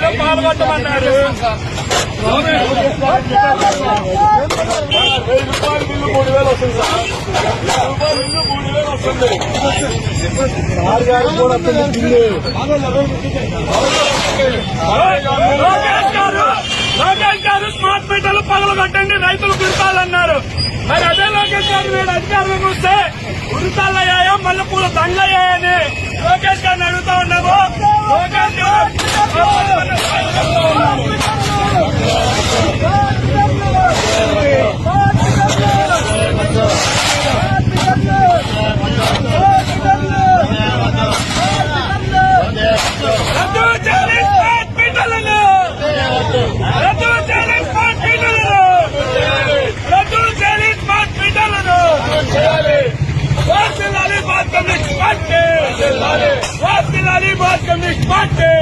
ర్యాలీలో పాల్గొంటామన్నారు. 1000 రూపాయల బిల్లు 3000 వస్తుంది సార్. 1000 రూపాయల బిల్లు 3000 వస్తుంది. లోకేష్ గారు స్మార్ట్ మీటర్లు పగలగొట్టండి, రైతులు గుర్తాలన్నారు. మరి అదే లోకేష్ గారు నేను అధికారులకు వస్తే ఉరితాలయ్యాయా మల్లెపూల దండయ్యాయని లోకేష్ గారిని అడుగుతా ఉన్నాము. లోకేష్ గారు बात कम्युनिस्ट पार्टी